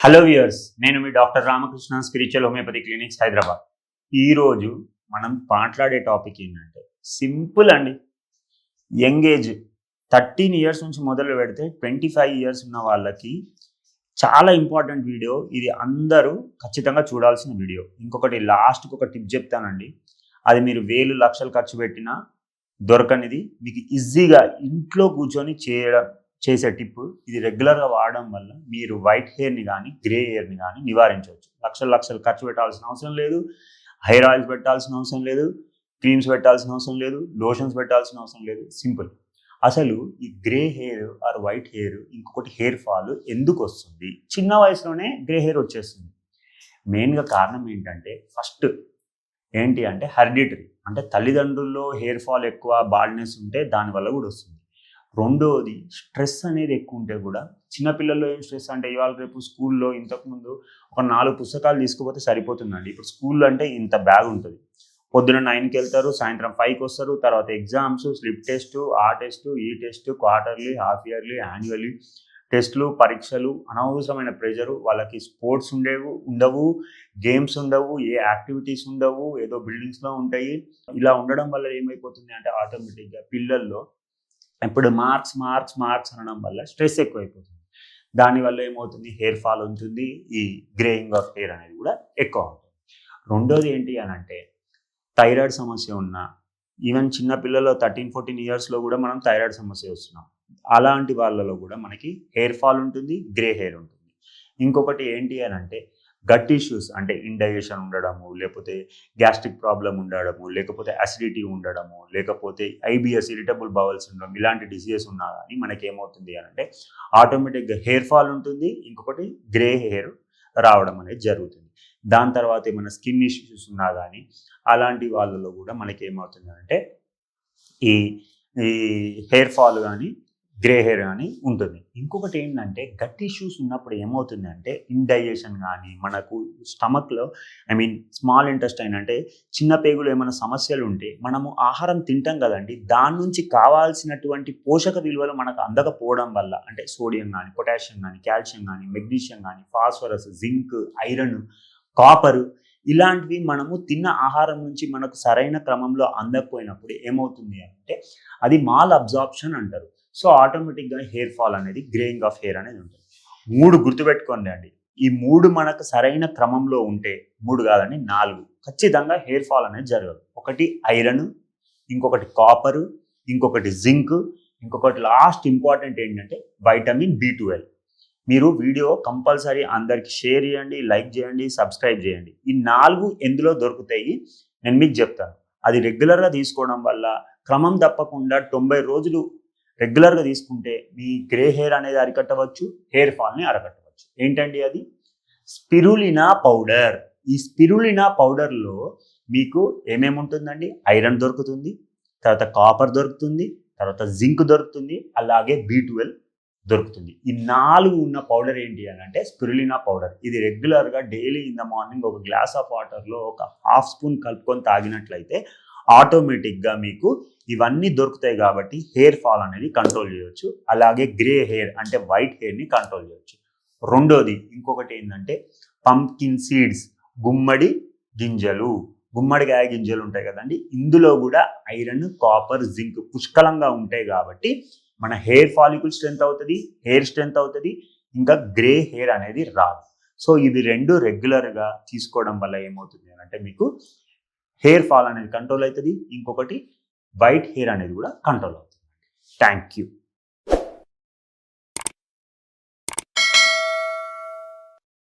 Hello viewers, నేను మీ doctor Ramakrishna, spiritual homeopathy clinics, Hyderabad. ఈరోజు మనం మాట్లాడే టాపిక్ ఏంటంటే సింపుల్ అండి. యంగ్ ఏజ్ 13 ఇయర్స్ నుంచి మొదలు పెడితే 25 ఇయర్స్ ఉన్న వాళ్ళకి చాలా ఇంపార్టెంట్ వీడియో ఇది. అందరూ ఖచ్చితంగా చూడాల్సిన వీడియో. ఇంకొకటి లాస్ట్కి ఒక టిప్ చెప్తానండి. అది మీరు వేలు లక్షలు ఖర్చు పెట్టినా దొరకనిది, మీకు ఈజీగా ఇంట్లో కూర్చొని చేసే టిప్ ఇది. రెగ్యులర్గా వాడడం వల్ల మీరు వైట్ హెయిర్ని కానీ గ్రే హెయిర్ని కానీ నివారించవచ్చు. లక్షలు ఖర్చు పెట్టాల్సిన అవసరం లేదు, హెయిర్ ఆయిల్స్ పెట్టాల్సిన అవసరం లేదు, క్రీమ్స్ పెట్టాల్సిన అవసరం లేదు, లోషన్స్ పెట్టాల్సిన అవసరం లేదు. సింపుల్. అసలు ఈ grey hair or white hair, ఇంకొకటి హెయిర్ ఫాల్ ఎందుకు వస్తుంది? చిన్న వయసులోనే గ్రే హెయిర్ వచ్చేస్తుంది. మెయిన్గా కారణం ఏంటంటే, ఫస్ట్ ఏంటి అంటే హెరిడిటరీ, అంటే తల్లిదండ్రుల్లో హెయిర్ ఫాల్ ఎక్కువ, బాల్డ్నెస్ ఉంటే దానివల్ల కూడా వస్తుంది. రెండోది స్ట్రెస్ అనేది ఎక్కువ ఉంటే కూడా. చిన్నపిల్లల్లో ఏం స్ట్రెస్ అంటే, ఇవాళ రేపు స్కూల్లో ఇంతకుముందు ఒక 4 పుస్తకాలు తీసుకుపోతే సరిపోతుందండి. ఇప్పుడు స్కూల్లో అంటే ఇంత బ్యాగ్ ఉంటుంది. పొద్దున 9కి వెళ్తారు, సాయంత్రం 5కి వస్తారు. తర్వాత ఎగ్జామ్స్, స్లిప్ టెస్ట్, ఆ టెస్ట్, ఈ test, quarterly, half yearly, annually టెస్టులు, పరీక్షలు, అనవసరమైన ప్రెషరు. వాళ్ళకి స్పోర్ట్స్ ఉండవు, గేమ్స్ ఉండవు, ఏ యాక్టివిటీస్ ఉండవు, ఏదో బిల్డింగ్స్లో ఉంటాయి. ఇలా ఉండడం వల్ల ఏమైపోతుంది అంటే ఆటోమేటిక్గా పిల్లల్లో ఇప్పుడు మార్క్స్ అనడం వల్ల స్ట్రెస్ ఎక్కువైపోతుంది. దానివల్ల ఏమవుతుంది, హెయిర్ ఫాల్ ఉంటుంది, ఈ గ్రేయింగ్ ఆఫ్ హెయిర్ అనేది కూడా ఎక్కువ ఉంటుంది. రెండోది ఏంటి అని అంటే, థైరాయిడ్ సమస్య ఉన్న, ఈవెన్ చిన్నపిల్లలు 13-14 ఇయర్స్లో కూడా మనం థైరాయిడ్ సమస్య వస్తున్నాం. అలాంటి వాళ్ళలో కూడా మనకి హెయిర్ ఫాల్ ఉంటుంది, గ్రే హెయిర్ ఉంటుంది. ఇంకొకటి ఏంటి అని అంటే గట్ ఇష్యూస్, అంటే ఇండైజెషన్ ఉండడము, లేకపోతే గ్యాస్ట్రిక్ ప్రాబ్లం ఉండడము, లేకపోతే అసిడిటీ ఉండడము, లేకపోతే ఐబిఎస్, ఇరిటబుల్ బౌల్ సిండ్రోమ్, ఇలాంటి డిసీజెస్ ఉన్నా కానీ మనకి ఏమవుతుంది అని అంటే ఆటోమేటిక్గా హెయిర్ ఫాల్ ఉంటుంది, ఇంకొకటి గ్రే హెయిర్ రావడం అనేది జరుగుతుంది. దాని తర్వాత ఏమైనా స్కిన్ ఇష్యూస్ ఉన్నా కానీ అలాంటి వాళ్ళలో కూడా మనకి ఏమవుతుంది అంటే ఈ ఈ హెయిర్ ఫాల్ కానీ గ్రే హెయిర్ కానీ ఉంటుంది. ఇంకొకటి ఏంటంటే గట్ ఇష్యూస్ ఉన్నప్పుడు ఏమవుతుంది అంటే ఇండైజెషన్ కానీ, మనకు స్టమక్లో స్మాల్ ఇంటెస్టైన్ అంటే చిన్న పేగులు ఏమైనా సమస్యలు ఉంటే మనము ఆహారం తింటాం కదండి, దాని నుంచి కావాల్సినటువంటి పోషక విలువలు మనకు అందకపోవడం వల్ల, అంటే సోడియం కానీ, పొటాషియం కానీ, కాల్షియం కానీ, మెగ్నీషియం కానీ, ఫాస్ఫరస్, జింక్, ఐరన్, కాపరు, ఇలాంటివి మనము తిన్న ఆహారం నుంచి మనకు సరైన క్రమంలో అందకపోయినప్పుడు ఏమవుతుంది అంటే అది మాల్ అబ్జార్ప్షన్ అంటారు. సో ఆటోమేటిక్గా హెయిర్ ఫాల్ అనేది, గ్రేయింగ్ ఆఫ్ హెయిర్ అనేది ఉంటుంది. 3 గుర్తుపెట్టుకోండి అండి. ఈ 3 మనకు సరైన క్రమంలో ఉంటే, 3 కాదండి 4 ఖచ్చితంగా హెయిర్ ఫాల్ అనేది జరగదు. ఒకటి ఐరన్, ఇంకొకటి కాపరు, ఇంకొకటి జింక్, ఇంకొకటి లాస్ట్ ఇంపార్టెంట్ ఏంటంటే వైటమిన్ B12. మీరు వీడియో కంపల్సరీ అందరికి షేర్ చేయండి, లైక్ చేయండి, సబ్స్క్రైబ్ చేయండి. ఈ 4 ఎందులో దొరుకుతాయి నేను మీకు చెప్తాను. అది రెగ్యులర్గా తీసుకోవడం వల్ల క్రమం తప్పకుండా 90 రోజులు రెగ్యులర్గా తీసుకుంటే మీ గ్రే హెయిర్ అనేది అరికట్టవచ్చు, హెయిర్ ఫాల్ని అరికట్టవచ్చు. ఏంటండి అది? Spirulina powder. ఈ స్పిరులినా పౌడర్లో మీకు ఏమేమి ఉంటుందండి? ఐరన్ దొరుకుతుంది, తర్వాత కాపర్ దొరుకుతుంది, తర్వాత జింక్ దొరుకుతుంది, అలాగే B12 దొరుకుతుంది. ఈ 4 ఉన్న పౌడర్ ఏంటి అని అంటే స్పిరులినా పౌడర్. ఇది రెగ్యులర్గా డైలీ ఇన్ ద మార్నింగ్ ఒక గ్లాస్ ఆఫ్ వాటర్లో ఒక హాఫ్ స్పూన్ కలుపుకొని తాగినట్లయితే ఆటోమేటిక్గా మీకు ఇవన్నీ దొరుకుతాయి కాబట్టి హెయిర్ ఫాల్ అనేది కంట్రోల్ చేయవచ్చు. అలాగే గ్రే హెయిర్ అంటే వైట్ హెయిర్ని కంట్రోల్ చేయవచ్చు. రెండోది ఇంకొకటి ఏంటంటే పంప్కిన్ సీడ్స్, గుమ్మడి గింజలు, గుమ్మడికాయ గింజలు ఉంటాయి కదండి, ఇందులో కూడా ఐరన్, కాపర్, జింక్ పుష్కలంగా ఉంటాయి కాబట్టి మన హెయిర్ ఫాలికల్ స్ట్రెంత్ అవుతుంది, హెయిర్ స్ట్రెంత్ అవుతుంది, ఇంకా గ్రే హెయిర్ అనేది రాదు. సో ఇవి 2 రెగ్యులర్గా తీసుకోవడం వల్ల ఏమవుతుంది అంటే మీకు హెయిర్ ఫాల్ అనేది కంట్రోల్ అవుతుంది, ఇంకొకటి వైట్ హెయిర్ అనేది కూడా కంట్రోల్ అవుతుంది. Thank you.